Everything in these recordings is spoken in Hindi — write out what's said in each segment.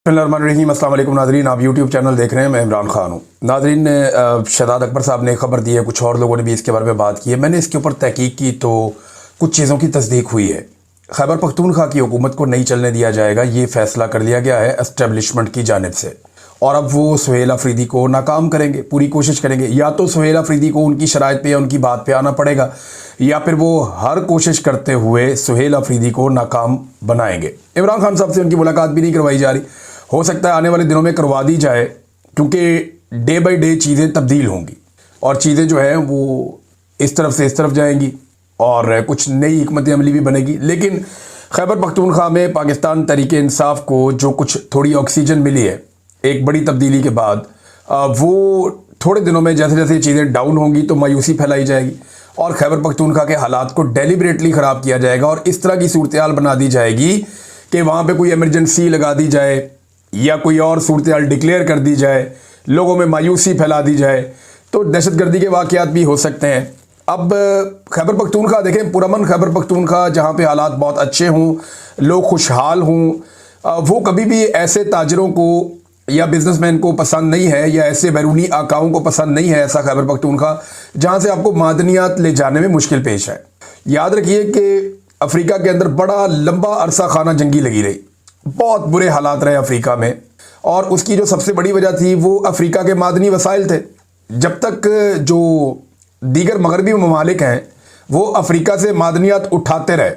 बिस्मिल्लाहिर्रहमानिर्रहीम। अस्सलाम वालेकुम नाज़रीन, आप यूट्यूब चैनल देख रहे हैं। मैं इमरान खान हूँ। नाज़रीन, शहजाद अकबर साहब ने खबर दी है, कुछ और लोगों ने भी इसके बारे में बात की है। मैंने इसके ऊपर तहकीक की तो कुछ चीज़ों की तस्दीक हुई है। खैबर पख्तूनख्वा की हुकूमत को नहीं चलने दिया जाएगा, ये फैसला कर लिया गया है एस्टेब्लिशमेंट की जानिब से। और अब वो सुहेल अफरीदी को नाकाम करेंगे, पूरी कोशिश करेंगे। या तो सुहेल अफरीदी को उनकी शराइत पे या उनकी बात पे आना पड़ेगा, या फिर वो हर कोशिश करते हुए सुहेल अफरीदी को नाकाम बनाएंगे। इमरान खान साहब से उनकी मुलाकात भी नहीं करवाई जा रही। हो सकता है आने वाले दिनों में करवा दी जाए, क्योंकि डे बाई डे चीज़ें तब्दील होंगी और चीज़ें जो हैं वो इस तरफ से इस तरफ जाएंगी और कुछ नई हिकमत अमली भी बनेगी। लेकिन खैबर पख्तूनख्वा में पाकिस्तान तहरीक इंसाफ को जो कुछ थोड़ी ऑक्सीजन मिली है एक बड़ी तब्दीली के बाद, वो थोड़े दिनों में जैसे जैसे चीज़ें डाउन होंगी तो मायूसी फैलाई जाएगी और खैबर पख्तूनख्वा के हालात को डेलिबरेटली ख़राब किया जाएगा और इस तरह की सूरत हाल बना दी जाएगी कि वहाँ पे कोई एमरजेंसी लगा दी जाए या कोई और सूरत हाल डिक्लेयर कर दी जाए, लोगों में मायूसी फैला दी जाए, तो दहशतगर्दी के वाक़यात भी हो सकते हैं। अब खैबर पख्तूनख्वा देखें, पुरअमन खैबर पख्तूनख्वा, जहाँ पे हालात बहुत अच्छे हों, लोग खुशहाल हों, वो कभी भी ऐसे ताजरों को या बिजनेसमैन को पसंद नहीं है, या ऐसे बैरूनी आकाओं को पसंद नहीं है ऐसा खैबर पख्तूनख्वा जहाँ से आपको मादनियात ले जाने में मुश्किल पेश है। याद रखिए कि अफ्रीका के अंदर बड़ा लंबा अरसा खाना जंगी लगी रही, बहुत बुरे हालात रहे अफ्रीका में, और उसकी जो सबसे बड़ी वजह थी वो अफ्रीका के मादनी वसाइल थे। जब तक जो दीगर मगरबी ममालिक हैं वो अफ्रीका से मादनियात उठाते रहे,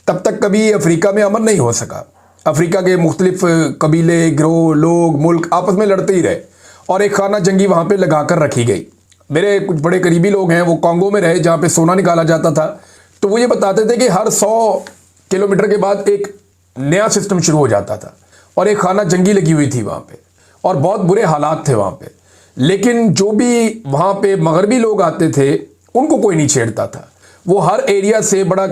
तब तक कभी अफ्रीका में अमन नहीं हो सका। अफ्रीका के मुख्तलिफ कबीले, गिरोह, लोग, मुल्क आपस में लड़ते ही रहे और एक खाना जंगी वहाँ पर लगा कर रखी गई। मेरे कुछ बड़े करीबी लोग हैं, वो कॉन्गो में रहे जहाँ पर सोना निकाला जाता था, तो वो ये बताते थे कि हर 100 किलोमीटर के बाद एक नया सिस्टम शुरू हो जाता था और एक खाना जंगी लगी हुई थी वहाँ पे और बहुत बुरे हालात थे वहाँ पे। लेकिन जो भी वहाँ पे मगरबी लोग आते थे उनको कोई नहीं छेड़ता था, वो हर एरिया से बड़ा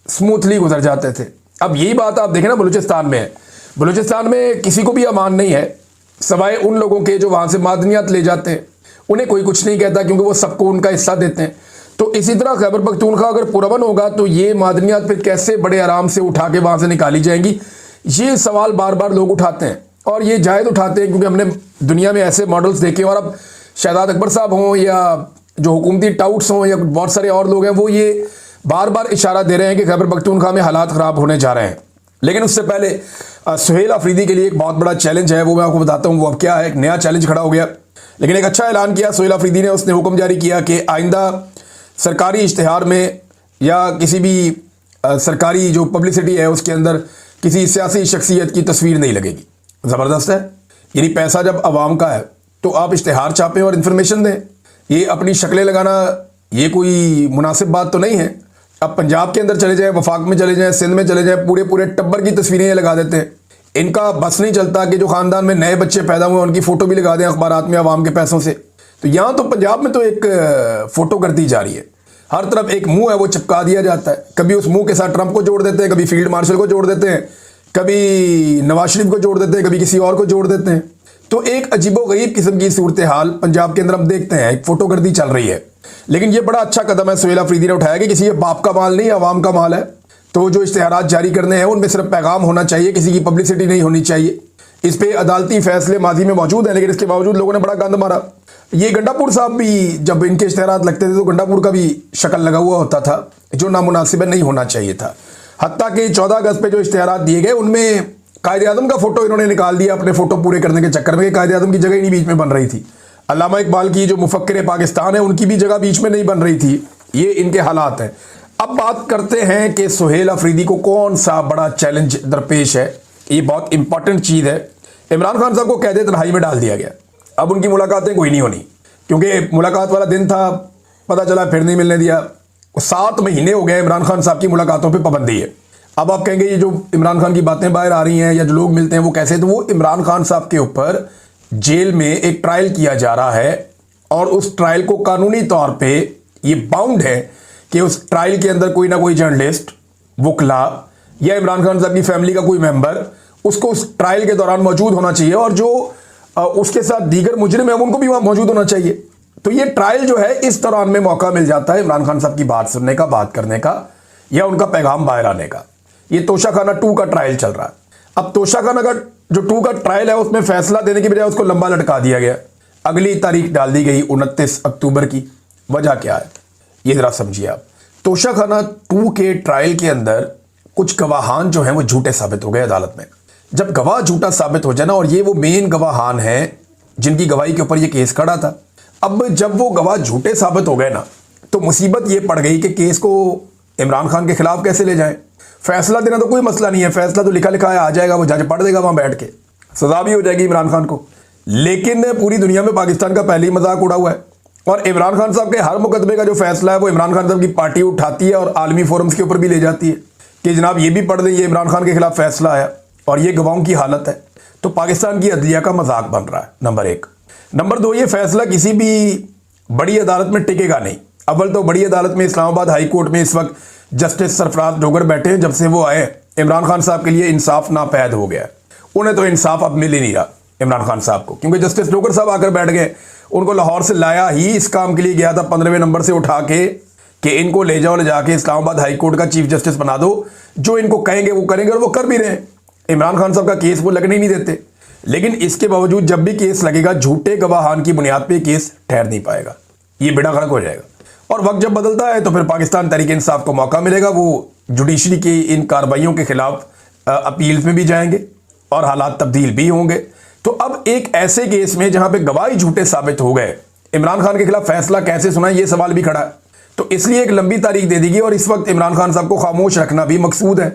स्मूथली गुजर जाते थे। अब यही बात आप देखें ना, बलूचिस्तान में है। बलूचिस्तान में किसी को भी अमान नहीं है सवाए उन लोगों के जो वहाँ से मादनियात ले जाते हैं, उन्हें कोई कुछ नहीं कहता क्योंकि वो सबको उनका हिस्सा देते हैं। तो इसी तरह खैबर पख्तूनख्वा अगर पुरअमन होगा तो ये मादनियात फिर कैसे बड़े आराम से उठा के वहाँ से निकाली जाएंगी, ये सवाल बार बार लोग उठाते हैं और ये जायज़ उठाते हैं क्योंकि हमने दुनिया में ऐसे मॉडल्स देखे। और अब शहजाद अकबर साहब हों या जो हुकूमती टाउट्स हों या बहुत सारे और लोग हैं, वो ये बार बार इशारा दे रहे हैं कि खैबर पख्तूनख्वा में हालात ख़राब होने जा रहे हैं। लेकिन उससे पहले सुहेल अफरीदी के लिए एक बहुत बड़ा चैलेंज है, वो मैं आपको बताता हूँ वो अब क्या है। एक नया चैलेंज खड़ा हो गया, लेकिन एक अच्छा ऐलान किया सुहेल अफरीदी ने। उसने हुक्म जारी किया कि आइंदा सरकारी इश्तिहार में या किसी भी सरकारी जो पब्लिसिटी है उसके अंदर किसी सियासी शख्सियत की तस्वीर नहीं लगेगी। ज़बरदस्त है। यानी पैसा जब आवाम का है तो आप इश्तिहार छापें और इन्फॉर्मेशन दें। ये अपनी शक्लें लगाना ये कोई मुनासिब बात तो नहीं है। अब पंजाब के अंदर चले जाएं, वफाक में चले जाएं, सिंध में चले जाएं, पूरे पूरे टब्बर की तस्वीरें ये लगा देते हैं। इनका बस नहीं चलता कि जो ख़ानदान में नए बच्चे पैदा हुए उनकी फ़ोटो भी लगा दें अखबारात में आवाम के पैसों से। तो यहाँ तो पंजाब में तो एक फ़ोटो कर दी जा रही है, हर तरफ एक मुंह है वो चिपका दिया जाता है। कभी उस मुंह के साथ ट्रंप को जोड़ देते हैं, कभी फील्ड मार्शल को जोड़ देते हैं, कभी नवाज शरीफ को जोड़ देते हैं, कभी किसी और को जोड़ देते हैं। तो एक अजीबोगरीब किस्म की सूरत हाल पंजाब के अंदर हम देखते हैं, एक फोटोगर्दी चल रही है। लेकिन ये बड़ा अच्छा कदम है सुहेल अफरीदी ने उठाया कि किसी ये बाप का माल नहीं, आवाम का माल है। तो जो इश्तिहारात जारी करने हैं उनमें सिर्फ पैगाम होना चाहिए, किसी की पब्लिसिटी नहीं होनी चाहिए। इस पे अदालती फैसले माजी में मौजूद हैं, लेकिन इसके बावजूद लोगों ने बड़ा गंद मारा। ये गंडापुर साहब भी जब इनके इश्तिहारात लगते थे तो गंडापुर का भी शक्ल लगा हुआ होता था, जो नामुनासिब नहीं होना चाहिए था। हत्ता कि 14 अगस्त पे जो इश्तिहारात दिए गए उनमें कायदे आज़म का फोटो इन्होंने निकाल दिया अपने फोटो पूरे करने के चक्कर में। कायदे आज़म की जगह ही नहीं बीच में बन रही थी। अल्लामा इकबाल की जो मुफक्किर पाकिस्तान है उनकी भी जगह बीच में नहीं बन रही थी। ये इनके हालात हैं। अब बात करते हैं कि सुहेल अफरीदी को कौन सा बड़ा चैलेंज दरपेश है। ये बहुत इंपॉर्टेंट चीज़ है। इमरान खान साहब को कैद तन्हाई में डाल दिया गया। अब उनकी मुलाकातें कोई नहीं होनी, क्योंकि मुलाकात वाला दिन था, पता चला फिर नहीं मिलने दिया। 7 महीने हो गए इमरान खान साहब की मुलाकातों पे पाबंदी है। अब आप कहेंगे ये जो इमरान खान की बातें बाहर आ रही हैं या जो लोग मिलते हैं वो कैसे, तो वो इमरान खान साहब के ऊपर जेल में एक ट्रायल किया जा रहा है और उस ट्रायल को कानूनी तौर पर ये बाउंड है कि उस ट्रायल के अंदर कोई ना कोई जर्नलिस्ट, वकला या इमरान खान साहब की फैमिली का कोई मेंबर उसको उस ट्रायल के दौरान मौजूद होना चाहिए, और जो उसके साथ दीगर मुजरिम है उनको भी वहाँ मौजूद होना चाहिए। तो ये ट्रायल जो है इस दौरान में मौका मिल जाता है इमरान खान साहब की बात सुनने का, बात करने का या उनका पैगाम बाहर आने का। ये तोशाखाना 2 का ट्रायल चल रहा है। अब तोशाखाना का जो 2 का ट्रायल है उसमें फैसला देने की बजाय उसको लंबा लटका दिया गया। अगली तारीख डाल दी गई 29 अक्टूबर की। वजह क्या है ये जरा समझिए आप। तोशाखाना 2 के ट्रायल के अंदर कुछ गवाहान जो हैं वो झूठे साबित हो गए अदालत में। जब गवाह झूठा साबित हो जाए ना, और ये वो मेन गवाहान हैं जिनकी गवाही के ऊपर ये केस खड़ा था, अब जब वो गवाह झूठे साबित हो गए ना, तो मुसीबत ये पड़ गई कि केस को इमरान खान के खिलाफ कैसे ले जाएं। फैसला देना तो कोई मसला नहीं है, फैसला तो लिखा लिखा है, आ जाएगा, वो जज पढ़ देगा वहां बैठ के, सजा भी हो जाएगी इमरान खान को। लेकिन पूरी दुनिया में पाकिस्तान का पहले ही मजाक उड़ा हुआ है, और इमरान खान साहब के हर मुकदमे का जो फैसला है वो इमरान खान साहब की पार्टी उठाती है और आलमी फोरम्स के ऊपर भी ले जाती है कि जनाब ये भी पढ़ दें, ये इमरान खान के खिलाफ फैसला आया और ये गवाहों की हालत है। तो पाकिस्तान की अदलिया का मजाक बन रहा है, नंबर 1। नंबर 2, ये फैसला किसी भी बड़ी अदालत में टिकेगा नहीं। अव्वल तो बड़ी अदालत में इस्लामाबाद हाई कोर्ट में इस वक्त जस्टिस सरफराज डोगर बैठे हैं। जब से वो आए इमरान खान साहब के लिए इंसाफ नापैद हो गया है। उन्हें तो इंसाफ अब मिल ही नहीं रहा इमरान खान साहब को, क्योंकि जस्टिस डोगर साहब आकर बैठ गए। उनको लाहौर से लाया ही इस काम के लिए गया था, 15वें नंबर से उठा के कि इनको ले जाओ, ले जाके इस्लामाबाद हाई कोर्ट का चीफ जस्टिस बना दो, जो इनको कहेंगे वो करेंगे, और वो कर भी रहे हैं। इमरान खान साहब का केस वो लगने ही नहीं देते। लेकिन इसके बावजूद जब भी केस लगेगा, झूठे गवाहान की बुनियाद पे केस ठहर नहीं पाएगा, ये बेड़ा गर्क हो जाएगा। और वक्त जब बदलता है तो फिर पाकिस्तान तहरीक इंसाफ को मौका मिलेगा, वो जुडिशरी की इन कार्रवाइयों के खिलाफ अपील्स में भी जाएंगे और हालात तब्दील भी होंगे। तो अब एक ऐसे केस में जहां पे गवाही झूठे साबित हो गए, इमरान खान के खिलाफ फैसला कैसे सुनाए, ये सवाल भी खड़ा है। तो इसलिए एक लंबी तारीख दे दी गई, और इस वक्त इमरान खान साहब को खामोश रखना भी मकसूद है,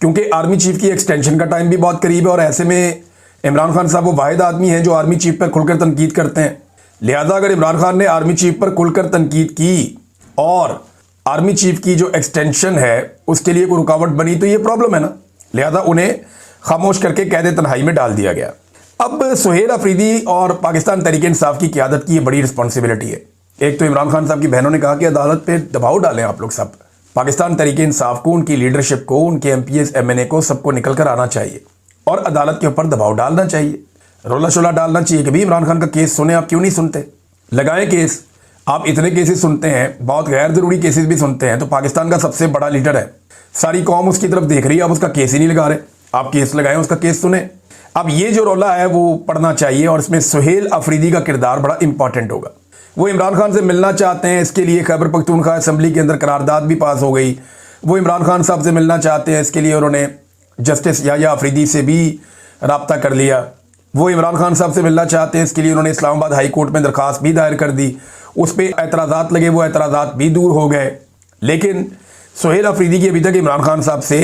क्योंकि आर्मी चीफ की एक्सटेंशन का टाइम भी बहुत करीब है। और ऐसे में इमरान खान साहब वो वाहिद आदमी हैं जो आर्मी चीफ पर खुलकर तनकीद करते हैं। लिहाजा अगर इमरान खान ने आर्मी चीफ पर खुलकर तनकीद की और आर्मी चीफ की जो एक्सटेंशन है उसके लिए कोई रुकावट बनी, तो ये प्रॉब्लम है ना। लिहाजा उन्हें खामोश करके कैद तन्हाई में डाल दिया गया। अब सुहेल अफरीदी और पाकिस्तान तहरीक इंसाफ की क़यादत की ये बड़ी रिस्पॉन्सिबिलिटी है। एक तो इमरान खान साहब की बहनों ने कहा कि अदालत पे दबाव डालें आप लोग सब, पाकिस्तान तहरीक इंसाफ को, उनकी लीडरशिप को, उनके MPs MNA को, सबको निकल कर आना चाहिए और अदालत के ऊपर दबाव डालना चाहिए, रोला शोला डालना चाहिए कि भाई इमरान खान का केस सुने, आप क्यों नहीं सुनते, लगाएं केस। आप इतने केसेस सुनते हैं, बहुत गैर जरूरी केसेस भी सुनते हैं, तो पाकिस्तान का सबसे बड़ा लीडर है, सारी कौम उसकी तरफ देख रही है, आप उसका केस ही नहीं लगा रहे, आप केस लगाएं, उसका केस सुने। अब ये जो रोला है वो पढ़ना चाहिए, और इसमें सुहेल अफरीदी का किरदार बड़ा इंपॉर्टेंट होगा। वो इमरान खान से मिलना चाहते हैं, इसके लिए खैबर पख्तूनख्वा असेंबली के अंदर करारदाद भी पास हो गई। वो इमरान खान साहब से मिलना चाहते हैं, इसके लिए उन्होंने जस्टिस याया अफरीदी से भी रब्ता कर लिया। वो इमरान खान साहब से मिलना चाहते हैं, इसके लिए उन्होंने इस्लामाबाद हाई कोर्ट में दरख्वास्त भी दायर कर दी। उस पर एतराज़ात लगे, वो एतराज़ात भी दूर हो गए। लेकिन सुहेल अफरीदी की अभी तक इमरान खान साहब से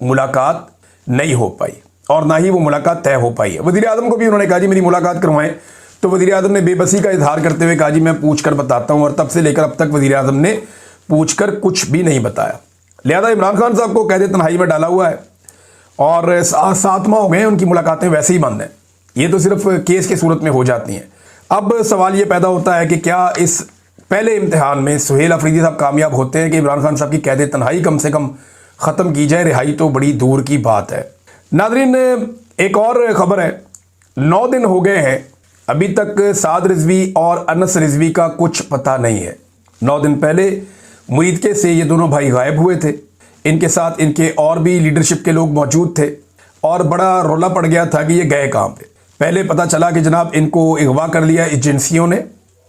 मुलाकात नहीं हो पाई, और ना ही वो मुलाकात तय हो पाई है। वज़ीर आज़म को भी उन्होंने कहा जी मेरी मुलाकात करवाएं, तो वज़ीर आज़म ने बेबसी का इजहार करते हुए कहा जी मैं पूछ कर बताता हूँ, और तब से लेकर अब तक वज़ीर आज़म ने पूछ कर कुछ भी नहीं बताया। लिहाजा इमरान खान साहब को कैद तन्हाई में डाला हुआ है, और 7 माह हो गए, उनकी मुलाकातें वैसे ही बंद हैं। ये तो सिर्फ केस की सूरत में हो जाती हैं। अब सवाल ये पैदा होता है कि क्या इस पहले इम्तिहान में सुहेल अफरीदी साहब कामयाब होते हैं कि इमरान खान साहब की कैद तन्हाई कम से कम ख़त्म की जाए। रिहाई तो बड़ी दूर की बात है। नाज़रीन, एक और ख़बर है, 9 दिन हो गए हैं, अभी तक साद रिजवी और अनस रिजवी का कुछ पता नहीं है। 9 दिन पहले मुरीदके से ये दोनों भाई गायब हुए थे, इनके साथ इनके और भी लीडरशिप के लोग मौजूद थे, और बड़ा रौला पड़ गया था कि ये गए कहाँ पे। पहले पता चला कि जनाब इनको अगवा कर लिया एजेंसियों ने।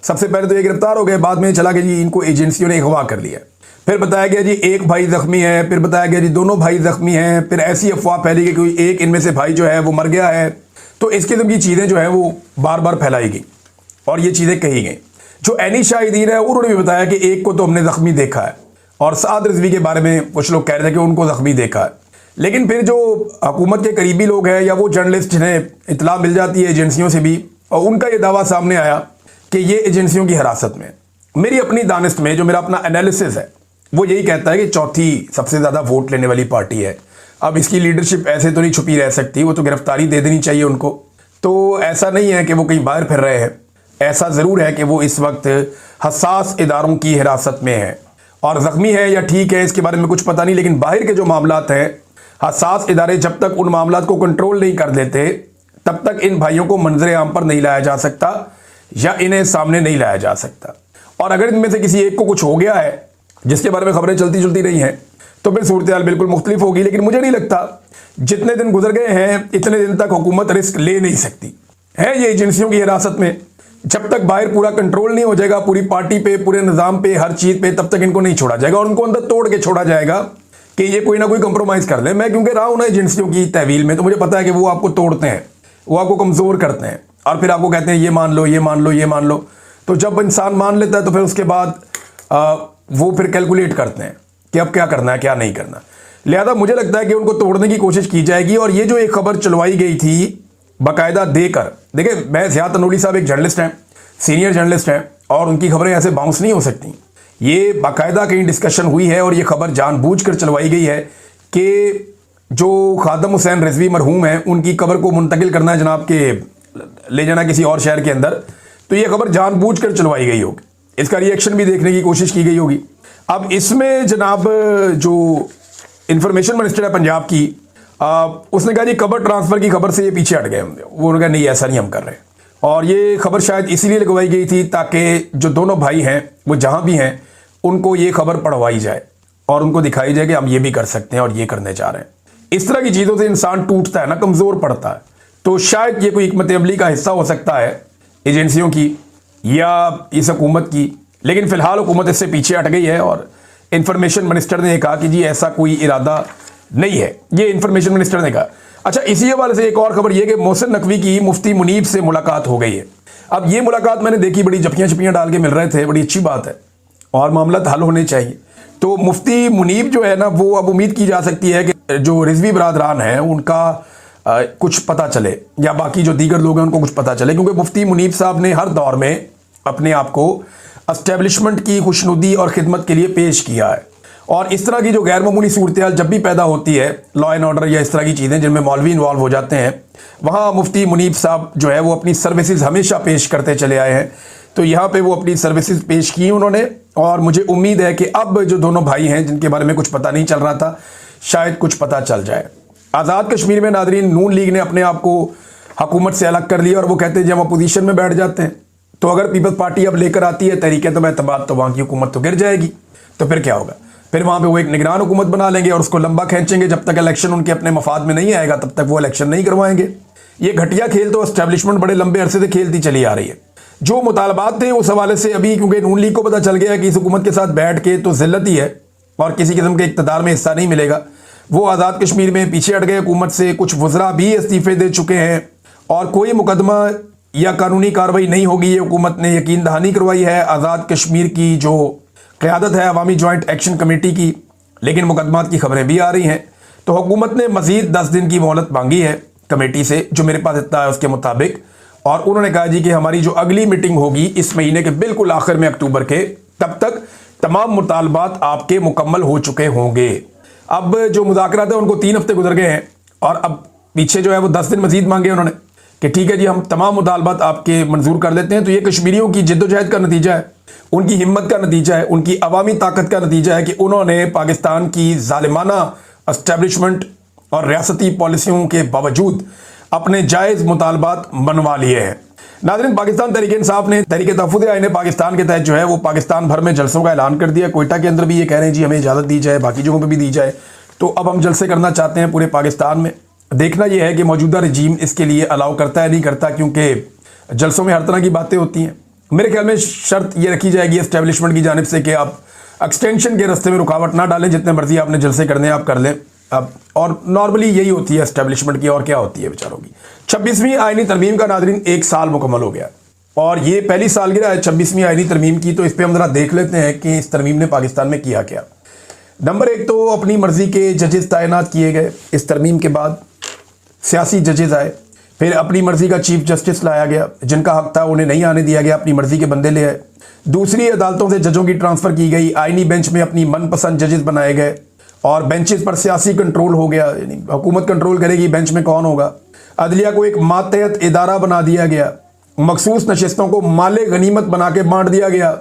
सबसे पहले तो ये गिरफ्तार हो गए, बाद में चला कि जी इनको एजेंसियों ने अगवा कर लिया। फिर बताया गया जी एक भाई जख्मी है, फिर बताया गया जी दोनों भाई जख्मी हैं, फिर ऐसी अफवाह फैली कि कोई एक इनमें से भाई जो है वो मर गया है। तो इस किस्म की चीज़ें जो है वो बार बार फैलाई गई और ये चीज़ें कही गई। जो ऐनी शाहिदीन है उन्होंने भी बताया कि एक को तो हमने जख्मी देखा है, और साद रिजवी के बारे में कुछ लोग कह रहे थे कि उनको जख्मी देखा है। लेकिन फिर जो हुकूमत के करीबी लोग हैं या वो जर्नलिस्ट जिन्हें इतला मिल जाती है एजेंसियों से भी, और उनका ये दावा सामने आया कि ये एजेंसियों की हिरासत में। मेरी अपनी दानिश में जो मेरा अपना एनालिसिस है वो यही कहता है कि चौथी सबसे ज़्यादा वोट लेने वाली पार्टी है। अब इसकी लीडरशिप ऐसे तो नहीं छुपी रह सकती, वो तो गिरफ्तारी दे देनी चाहिए उनको। तो ऐसा नहीं है कि वो कहीं बाहर फिर रहे हैं, ऐसा ज़रूर है कि वो इस वक्त हसास इदारों की हिरासत में है, और ज़ख्मी है या ठीक है इसके बारे में कुछ पता नहीं। लेकिन बाहर के जो मामलात हैं, हसास इदारे जब तक उन मामलात को कंट्रोल नहीं कर देते तब तक इन भाइयों को मंजर आम पर नहीं लाया जा सकता या इन्हें सामने नहीं लाया जा सकता। और अगर इनमें से किसी एक को कुछ हो गया है जिसके बारे में खबरें चलती रही हैं, तो फिर सूरत हाल बिल्कुल मुख्तलिफ होगी। लेकिन मुझे नहीं लगता जितने दिन गुजर गए हैं इतने दिन तक हुकूमत रिस्क ले नहीं सकती है ये एजेंसियों की हिरासत में। जब तक बाहर पूरा कंट्रोल नहीं हो जाएगा पूरी पार्टी पे, पूरे निज़ाम पे, हर चीज़ पे, तब तक इनको नहीं छोड़ा जाएगा और उनको अंदर तोड़ के छोड़ा जाएगा कि ये कोई ना कोई कंप्रोमाइज़ कर ले। मैं क्योंकि रहा हूं ना एजेंसियों की तहवील में, तो मुझे पता है कि वो आपको तोड़ते हैं, वो आपको कमज़ोर करते हैं और फिर आपको कहते हैं ये मान लो, ये मान लो, ये मान लो। तो जब इंसान मान लेता है तो फिर उसके बाद वो फिर कैलकुलेट करते हैं कि अब क्या करना है, क्या नहीं करना। लिहाजा मुझे लगता है कि उनको तोड़ने की कोशिश की जाएगी। और ये जो एक खबर चलवाई गई थी बाकायदा देकर, देखिए मैं ज़िया तनोली साहब एक जर्नलिस्ट हैं, सीनियर जर्नलिस्ट हैं और उनकी खबरें ऐसे बाउंस नहीं हो सकती। ये बाकायदा कहीं डिस्कशन हुई है और ये खबर जानबूझकर चलवाई गई है कि जो खादम हुसैन रिजवी मरहूम हैं उनकी कब्र को मुंतकिल करना है जनाब के, ले जाना किसी और शहर के अंदर। तो ये खबर जानबूझकर चलवाई गई होगी, इसका रिएक्शन भी देखने की कोशिश की गई होगी। अब इसमें जनाब जो इंफॉर्मेशन मिनिस्टर है पंजाब की, उसने कहा जी कबर ट्रांसफ़र की खबर से ये पीछे हट गए हम। वो उन्होंने कहा नहीं ऐसा नहीं हम कर रहे। और ये खबर शायद इसीलिए लगवाई गई थी ताकि जो दोनों भाई हैं वो जहाँ भी हैं उनको ये खबर पढ़वाई जाए और उनको दिखाई जाए कि हम ये भी कर सकते हैं और ये करने जा रहे हैं। इस तरह की चीज़ों से इंसान टूटता है ना, कमज़ोर पड़ता है। तो शायद ये कोई हिकमत अमली का हिस्सा हो सकता है एजेंसियों की या इस हुकूमत की। लेकिन फ़िलहाल हुकूमत इससे पीछे हट गई है और इंफॉर्मेशन मिनिस्टर ने कहा कि जी ऐसा कोई इरादा नहीं है, ये इंफॉर्मेशन मिनिस्टर ने कहा। अच्छा, इसी हवाले से एक और खबर ये कि मोहसिन नकवी की मुफ्ती मुनीब से मुलाकात हो गई है। अब ये मुलाकात मैंने देखी, बड़ी जपियाँ डाल के मिल रहे थे, बड़ी अच्छी बात है और मामला हल होने चाहिए। तो मुफ्ती मुनीब जो है ना, वो अब उम्मीद की जा सकती है कि जो रिजवी बरादरान हैं उनका कुछ पता चले या बाकी जो दीगर लोग हैं उनको कुछ पता चले, क्योंकि मुफ्ती मुनीब साहब ने हर दौर में अपने आप को एस्टेब्लिशमेंट की खुशनुदी और खिदमत के लिए पेश किया है। और इस तरह की जो गैर मामूली सूरत हाल जब भी पैदा होती है, लॉ एंड ऑर्डर या इस तरह की चीज़ें जिनमें मौलवी इन्वॉल्व हो जाते हैं, वहाँ मुफ्ती मुनीब साहब जो है वो अपनी सर्विसेज हमेशा पेश करते चले आए हैं। तो यहाँ पे वो अपनी सर्विसेज पेश की उन्होंने और मुझे उम्मीद है कि अब जो दोनों भाई हैं जिनके बारे में कुछ पता नहीं चल रहा था, शायद कुछ पता चल जाए। आज़ाद कश्मीर में नादरीन नून लीग ने अपने आप को हुकूमत से अलग कर लिया और वो कहते हैं जब हम अपोजिशन में बैठ जाते हैं तो अगर पीपल्स पार्टी अब लेकर आती है तहरीके तो एतमाद, तो वहाँ की हुकूमत तो गिर जाएगी। तो फिर क्या होगा? फिर वहाँ पे वो एक निगरान हुकूमत बना लेंगे और उसको लंबा खींचेंगे। जब तक इलेक्शन उनके अपने मफाद में नहीं आएगा तब तक वो इलेक्शन नहीं करवाएंगे। ये घटिया खेल तो एस्टेब्लिशमेंट बड़े लंबे अरसे से खेलती चली आ रही है। जो मुतालबात थे उस हवाले से अभी, क्योंकि नून लीग को पता चल गया कि इस हुकूमत के साथ बैठ के तो जिल्लत ही है और किसी किस्म के इक़्तिदार में हिस्सा नहीं मिलेगा, वो आज़ाद कश्मीर में पीछे हट गए हुकूमत से। कुछ वज़रा भी इस्तीफ़े दे चुके हैं और कोई मुकदमा या कानूनी कार्रवाई नहीं होगी, ये हुकूमत ने यकीन दहानी करवाई है आज़ाद कश्मीर की जो क़यादत है अवामी जॉइंट एक्शन कमेटी की। लेकिन मुकदमात की खबरें भी आ रही हैं। तो हुकूमत ने मज़ीद 10 दिन की मोहलत मांगी है कमेटी से, जो मेरे पास इतना है उसके मुताबिक। और उन्होंने कहा जी कि हमारी जो अगली मीटिंग होगी इस महीने के बिल्कुल आखिर में, अक्टूबर के, तब तक तमाम मुतालबात आपके मुकम्मल हो चुके होंगे। अब जो मुज़ाकरात है उनको 3 हफ्ते गुजर गए हैं और अब पीछे जो है वो 10 दिन मजीद मांगे उन्होंने कि ठीक है जी हम तमाम मुतालबात आपके मंजूर कर लेते हैं। तो ये कश्मीरियों की जिद्दोजहद का नतीजा है, उनकी हिम्मत का नतीजा है, उनकी अवामी ताकत का नतीजा है कि उन्होंने पाकिस्तान की जालिमाना एस्टेब्लिशमेंट और रियासती पॉलिसियों के बावजूद अपने जायज़ मुतालबात मनवा लिए हैं। नाज़रीन, पाकिस्तान तहरीक इंसाफ ने तहरीक तहफ़्फ़ुज़ आईन पाकिस्तान के तहत जो है वो पाकिस्तान भर में जलसों का ऐलान कर दिया। कोयटा के अंदर भी ये कह रहे हैं जी हमें इजाज़त दी जाए, बाकी जगहों पर भी दी जाए। तो अब हम जलसे करना चाहते हैं पूरे पाकिस्तान में। देखना यह है कि मौजूदा रजीम इसके लिए अलाउ करता है नहीं करता, क्योंकि जलसों में हर तरह की बातें होती हैं। मेरे ख्याल में शर्त ये रखी जाएगी एस्टेब्लिशमेंट की जानिब से कि आप एक्सटेंशन के रास्ते में रुकावट ना डालें, जितने मर्जी आपने जलसे करने हैं आप कर लें। अब और नॉर्मली यही होती है एस्टेब्लिशमेंट की, और क्या होती है बेचारों की। 26वीं आईनी तरमीम का नाज़रीन 1 साल मुकम्मल हो गया और ये पहली सालगिरह है 26वीं आईनी तरमीम की। तो इस पर हम ज़रा देख लेते हैं कि इस तरमीम ने पाकिस्तान में किया क्या। नंबर 1 तो अपनी मर्ज़ी के जजेस तैनात किए गए। इस तरमीम के बाद सियासी जजेस आए, फिर अपनी मर्ज़ी का चीफ जस्टिस लाया गया, जिनका हक था उन्हें नहीं आने दिया गया, अपनी मर्ज़ी के बंदे ले आए। दूसरी अदालतों से जजों की ट्रांसफ़र की गई, आईनी बेंच में अपनी मनपसंद जजेस बनाए गए और बेंचेस पर सियासी कंट्रोल हो गया, यानी हुकूमत कंट्रोल करेगी बेंच में कौन होगा। अदलिया को एक मातहत इदारा बना दिया गया, मखसूस नशिस्तों को माले गनीमत बना के बांट दिया गया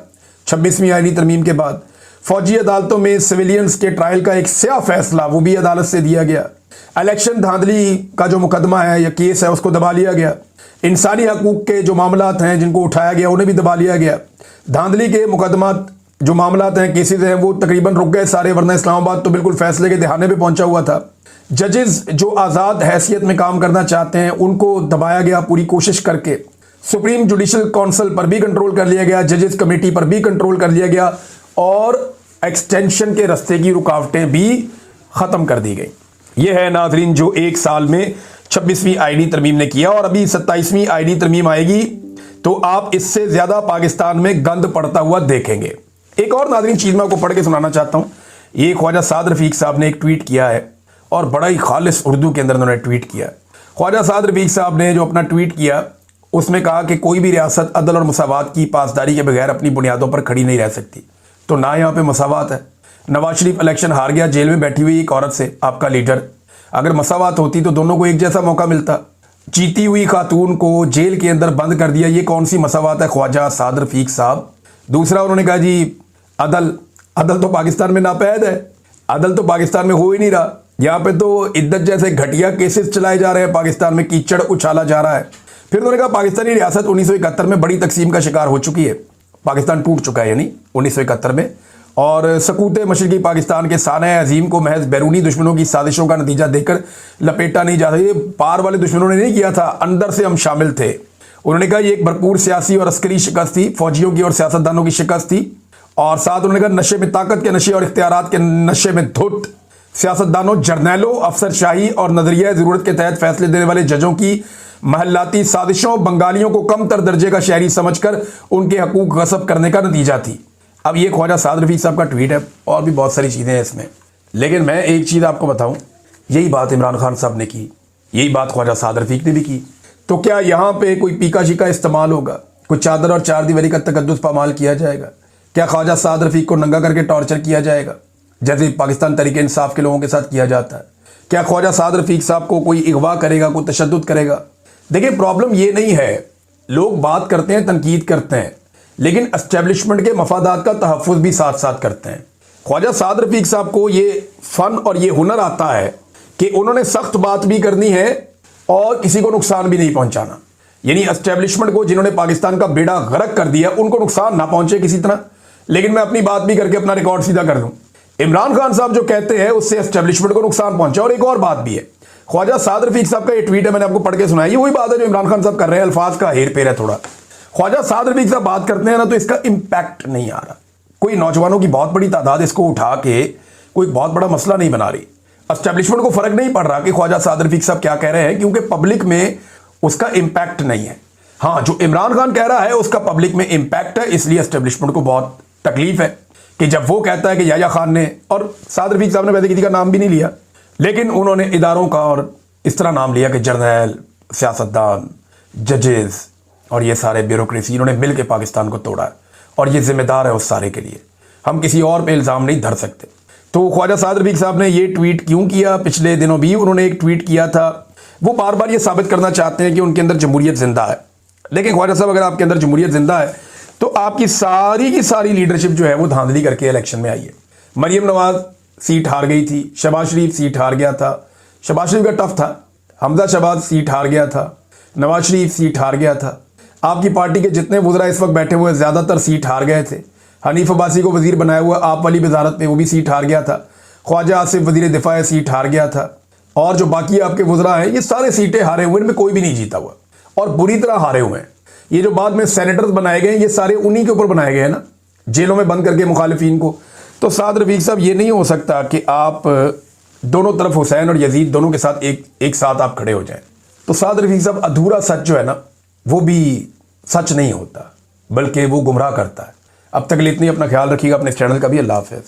26वीं आईनी तरमीम के बाद। फौजी अदालतों में सिविलियंस के ट्रायल का एक स्या फैसला वो भी अदालत से दिया गया। इलेक्शन धांधली का जो मुकदमा है या केस है उसको दबा लिया गया। इंसानी हकूक़ के जो मामलात हैं जिनको उठाया गया उन्हें भी दबा लिया गया। धांधली के मुकदमा जो मामलात हैं, केसेस हैं, वो तकरीबन रुक गए सारे, वरना इस्लामाबाद तो बिल्कुल फैसले के दहाने पे पहुंचा हुआ था। जजेस जो आज़ाद हैसियत में काम करना चाहते हैं उनको दबाया गया पूरी कोशिश करके। सुप्रीम जुडिशल काउंसिल पर भी कंट्रोल कर लिया गया, जजेस कमेटी पर भी कंट्रोल कर लिया गया और एक्सटेंशन के रास्ते की रुकावटें भी ख़त्म कर दी गई। यह है नाजरीन जो एक साल में 26वीं आईनी तरमीम ने किया, और अभी 27वीं आईनी तरमीम आएगी तो आप इससे ज़्यादा पाकिस्तान में गंद पड़ता हुआ देखेंगे। एक और नाजरीन चीज़ मैं आपको पढ़ के सुनाना चाहता हूँ। ये ख्वाजा साद रफ़ीक साहब ने एक ट्वीट किया है और बड़ा ही खालिस उर्दू के अंदर उन्होंने ट्वीट किया। ख्वाजा साद रफ़ीक साहब ने जो अपना ट्वीट किया उसमें कहा कि कोई भी रियासत अदल और मसावात की पासदारी के बगैर अपनी बुनियादों पर खड़ी नहीं रह सकती। तो ना यहाँ पे मसावात है। नवाज शरीफ इलेक्शन हार गया जेल में बैठी हुई एक औरत से, आपका लीडर। अगर मसावात होती तो दोनों को एक जैसा मौका मिलता। जीती हुई खातून को जेल के अंदर बंद कर दिया, ये कौन सी मसावात है ख्वाजा साद रफ़ीक साहब। दूसरा उन्होंने कहा जी अदल तो पाकिस्तान में नापैद है, अदल तो पाकिस्तान में हो ही नहीं रहा। यहाँ पे तो इद्दत जैसे घटिया केसेस चलाए जा रहे हैं, पाकिस्तान में कीचड़ उछाला जा रहा है। फिर उन्होंने कहा पाकिस्तानी रियासत 1971 में बड़ी तकसीम का शिकार हो चुकी है, पाकिस्तान टूट चुका है यानी 1971 में, और सकूत मशरकी पाकिस्तान के साना अजीम को महज बैरूनी दुश्मनों की साजिशों का नतीजा देकर लपेटा नहीं जा सकता। पार वाले दुश्मनों ने नहीं किया था, अंदर से हम शामिल थे। उन्होंने कहा ये एक भरपूर सियासी और अस्करी शिकस्त थी, फौजियों की और सियासतदानों की शिकस्त थी। और साथ उन्होंने कहा नशे में ताकत के नशे और इख्तियारात के नशे में धुत सियासतदानों, जर्नैलों, अफसरशाही और नजरिया ज़रूरत के तहत फैसले देने वाले जजों की महल्लाती साजिशों बंगालियों को कम तर दर्जे का शहरी समझकर उनके हकूक गसब करने का नतीजा थी। अब ये ख्वाजा साद रफ़ीक साहब का ट्वीट है और भी बहुत सारी चीज़ें हैं इसमें, लेकिन मैं एक चीज़ आपको बताऊं, यही बात इमरान खान साहब ने की, यही बात ख्वाजा साद रफ़ीक ने भी की। तो क्या यहाँ पे कोई पीका शिका इस्तेमाल होगा, कोई चादर और चार दीवारी का तकद्दुस पामाल किया जाएगा? क्या ख्वाजा साद रफ़ीक को नंगा करके टॉर्चर किया जाएगा जैसे पाकिस्तान तहरीक इंसाफ के लोगों के साथ किया जाता है? क्या ख्वाजा साद रफ़ीक साहब को कोई अगवा करेगा, कोई तशद्दुद करेगा? देखिए प्रॉब्लम ये नहीं है, लोग बात करते हैं, तनकीद करते हैं, लेकिन एस्टेब्लिशमेंट के मफादात का तहफ़्फ़ुज़ भी साथ साथ करते हैं। ख्वाजा साद रफ़ीक साहब को ये फ़न और ये हुनर आता है कि उन्होंने सख्त बात भी करनी है और किसी को नुकसान भी नहीं पहुंचाना। यानी एस्टेब्लिशमेंट को जिन्होंने पाकिस्तान का बेड़ा गर्क कर दिया उनको नुकसान ना पहुंचे किसी तरह, लेकिन मैं अपनी बात भी करके अपना रिकॉर्ड सीधा कर दूं। इमरान खान साहब जो कहते हैं उससे एस्टेब्लिशमेंट को नुकसान पहुंचा। और एक और बात भी है, ख्वाजा साद रफ़ीक साहब का ये ट्वीट है, मैंने आपको पढ़ के सुनाया, ये वही बात है जो इमरान खान साहब कर रहे हैं, अल्फाज का हेर फेर है थोड़ा। ख्वाजा साद रफ़ीक साहब बात करते हैं ना तो इसका इंपैक्ट नहीं आ रहा, कोई नौजवानों की बहुत बड़ी तादाद इसको उठा के कोई बहुत बड़ा मसला नहीं बना रही। एस्टेब्लिशमेंट को फर्क नहीं पड़ रहा कि ख्वाजा साद रफ़ीक साहब क्या कह रहे हैं, क्योंकि पब्लिक में उसका इंपैक्ट नहीं है। हाँ, जो इमरान खान कह रहा है उसका पब्लिक में इंपैक्ट है, इसलिए एस्टेब्लिशमेंट को बहुत तकलीफ है कि जब वो कहता है कि याया खान ने, और साद रफ़ीक साहब ने वैसे किसी का नाम भी नहीं लिया, लेकिन उन्होंने इदारों का और इस तरह नाम लिया कि जर्नैल, सियासतदान, जजेस और ये सारे ब्यूरोक्रेसी, इन्होंने मिल के पाकिस्तान को तोड़ा है और ये जिम्मेदार है उस सारे के लिए। हम किसी और पे इल्ज़ाम नहीं धर सकते। तो ख्वाजा साद रफ़ीक साहब ने ये ट्वीट क्यों किया? पिछले दिनों भी उन्होंने एक ट्वीट किया था, वो बार बार ये साबित करना चाहते हैं कि उनके अंदर जमहूरियत जिंदा है। लेकिन ख्वाजा साहब अगर आपके अंदर जमहूरियत जिंदा है तो आपकी सारी की सारी लीडरशिप जो है वो धांधली करके इलेक्शन में आई है। मरियम नवाज सीट हार गई थी, शहबाज शरीफ सीट हार गया था, शहबाज शरीफ का टफ था, हमजा शहबाज सीट हार गया था, नवाज शरीफ सीट हार गया था। आपकी पार्टी के जितने वज़रा इस वक्त बैठे हुए ज़्यादातर सीट हार गए थे। हनीफ अब्बासी को वज़ीर बनाया हुआ आप वाली वजारत पे वो भी सीट हार गया था। ख्वाजा आसिफ वज़ीर दिफा सीट हार गया था। और जो बाकी आपके वज़रा हैं ये सारे सीटें हारे हुए, इनमें कोई भी नहीं जीता हुआ और बुरी तरह हारे हुए हैं। ये जो बाद में सेनेटर्स बनाए गए ये सारे उन्हीं के ऊपर बनाए गए हैं ना, जेलों में बंद करके मुखालिफिन को। तो साद रफ़ीक साहब ये नहीं हो सकता कि आप दोनों तरफ हुसैन और यजीद दोनों के साथ एक साथ आप खड़े हो जाएं। तो साद रफ़ीक साहब अधूरा सच जो है ना वो भी सच नहीं होता, बल्कि वो गुमराह करता है। अब तक के लिए इतनी, अपना ख्याल रखिएगा, अपने चैनल का भी। अल्लाह हाफ़िज़।